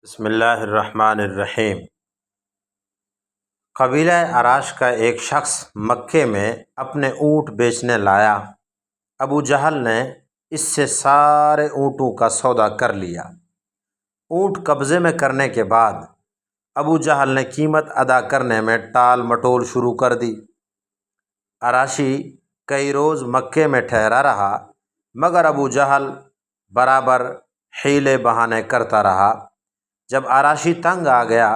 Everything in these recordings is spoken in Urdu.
بسم اللہ الرحمن الرحیم۔ قبیلہ عراش کا ایک شخص مکے میں اپنے اونٹ بیچنے لایا۔ ابو جہل نے اس سے سارے اونٹوں کا سودا کر لیا۔ اونٹ قبضے میں کرنے کے بعد ابو جہل نے قیمت ادا کرنے میں ٹال مٹول شروع کر دی۔ عراشی کئی روز مکے میں ٹھہرا رہا، مگر ابو جہل برابر حیلے بہانے کرتا رہا۔ جب عراشی تنگ آ گیا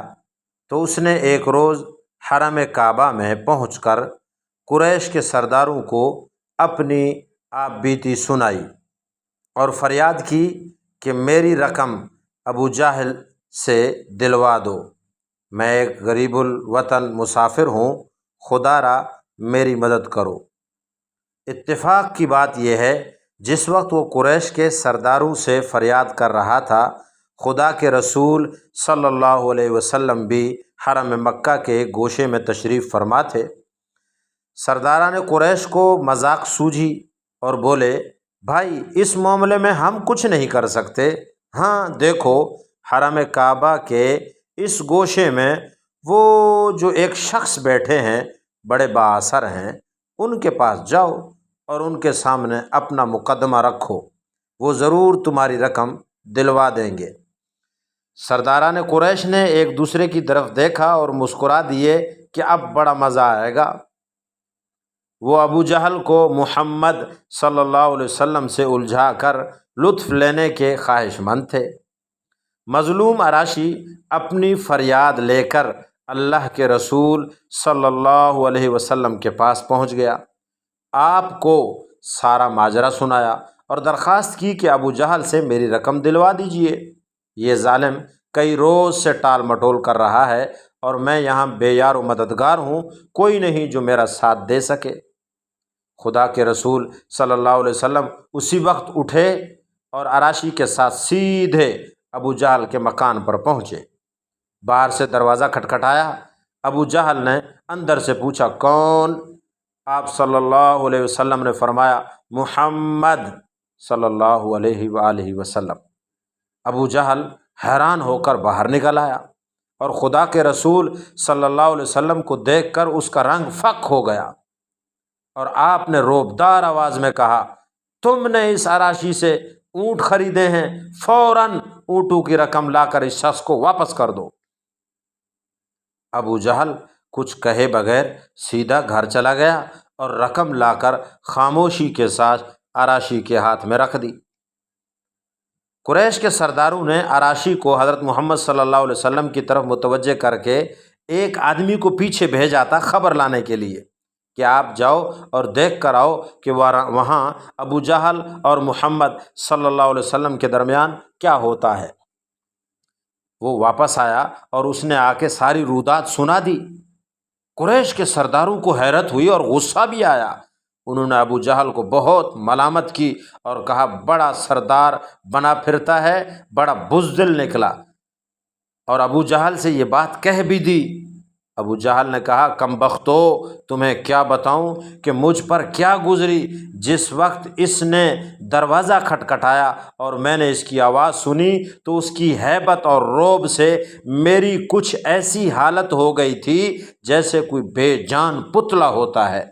تو اس نے ایک روز حرم کعبہ میں پہنچ کر قریش کے سرداروں کو اپنی آپ بیتی سنائی اور فریاد کی کہ میری رقم ابو جہل سے دلوا دو، میں ایک غریب الوطن مسافر ہوں، خدا را میری مدد کرو۔ اتفاق کی بات یہ ہے، جس وقت وہ قریش کے سرداروں سے فریاد کر رہا تھا، خدا کے رسول صلی اللہ علیہ وسلم بھی حرم مکہ کے گوشے میں تشریف فرما تھے۔ سرداران قریش کو مذاق سوجھی اور بولے، بھائی اس معاملے میں ہم کچھ نہیں کر سکتے۔ ہاں دیکھو، حرم کعبہ کے اس گوشے میں وہ جو ایک شخص بیٹھے ہیں، بڑے بااثر ہیں، ان کے پاس جاؤ اور ان کے سامنے اپنا مقدمہ رکھو، وہ ضرور تمہاری رقم دلوا دیں گے۔ سرداران قریش نے ایک دوسرے کی طرف دیکھا اور مسکرا دیے کہ اب بڑا مزہ آئے گا۔ وہ ابو جہل کو محمد صلی اللہ علیہ وسلم سے الجھا کر لطف لینے کے خواہش مند تھے۔ مظلوم عراشی اپنی فریاد لے کر اللہ کے رسول صلی اللہ علیہ وسلم کے پاس پہنچ گیا، آپ کو سارا ماجرا سنایا اور درخواست کی کہ ابو جہل سے میری رقم دلوا دیجیے۔ یہ ظالم کئی روز سے ٹال مٹول کر رہا ہے اور میں یہاں بے یار و مددگار ہوں، کوئی نہیں جو میرا ساتھ دے سکے۔ خدا کے رسول صلی اللہ علیہ وسلم اسی وقت اٹھے اور عراشی کے ساتھ سیدھے ابو جہل کے مکان پر پہنچے۔ باہر سے دروازہ کھٹکھٹایا، ابو جہل نے اندر سے پوچھا، کون؟ آپ صلی اللہ علیہ وسلم نے فرمایا، محمد صلی اللہ علیہ وآلہ وسلم۔ ابو جہل حیران ہو کر باہر نکل آیا اور خدا کے رسول صلی اللہ علیہ وسلم کو دیکھ کر اس کا رنگ فق ہو گیا اور آپ نے روبدار آواز میں کہا، تم نے اس عراشی سے اونٹ خریدے ہیں، فوراً اونٹوں کی رقم لا کر اس شخص کو واپس کر دو۔ ابو جہل کچھ کہے بغیر سیدھا گھر چلا گیا اور رقم لا کر خاموشی کے ساتھ عراشی کے ہاتھ میں رکھ دی۔ قریش کے سرداروں نے عراشی کو حضرت محمد صلی اللہ علیہ وسلم کی طرف متوجہ کر کے ایک آدمی کو پیچھے بھیجا تھا خبر لانے کے لیے کہ آپ جاؤ اور دیکھ کر آؤ کہ وہاں ابو جہل اور محمد صلی اللہ علیہ وسلم کے درمیان کیا ہوتا ہے۔ وہ واپس آیا اور اس نے آ کے ساری رودات سنا دی۔ قریش کے سرداروں کو حیرت ہوئی اور غصہ بھی آیا۔ انہوں نے ابو جہل کو بہت ملامت کی اور کہا، بڑا سردار بنا پھرتا ہے، بڑا بزدل نکلا، اور ابو جہل سے یہ بات کہہ بھی دی۔ ابو جہل نے کہا، کم بختو، تمہیں کیا بتاؤں کہ مجھ پر کیا گزری۔ جس وقت اس نے دروازہ کھٹکھٹایا اور میں نے اس کی آواز سنی تو اس کی ہیبت اور رعب سے میری کچھ ایسی حالت ہو گئی تھی جیسے کوئی بے جان پتلا ہوتا ہے،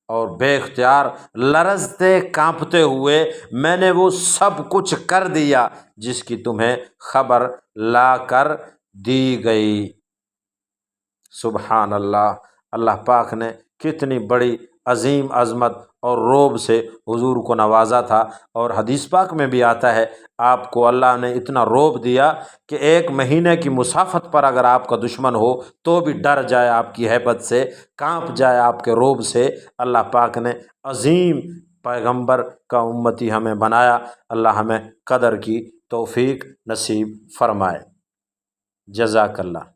اور بے اختیار لرزتے کانپتے ہوئے میں نے وہ سب کچھ کر دیا جس کی تمہیں خبر لا کر دی گئی۔ سبحان اللہ، اللہ پاک نے کتنی بڑی عظیم عظمت اور رعب سے حضور کو نوازا تھا، اور حدیث پاک میں بھی آتا ہے آپ کو اللہ نے اتنا رعب دیا کہ 1 مہینے کی مسافت پر اگر آپ کا دشمن ہو تو بھی ڈر جائے آپ کی ہیبت سے، کانپ جائے آپ کے رعب سے۔ اللہ پاک نے عظیم پیغمبر کا امتی ہمیں بنایا، اللہ ہمیں قدر کی توفیق نصیب فرمائے۔ جزاک اللہ۔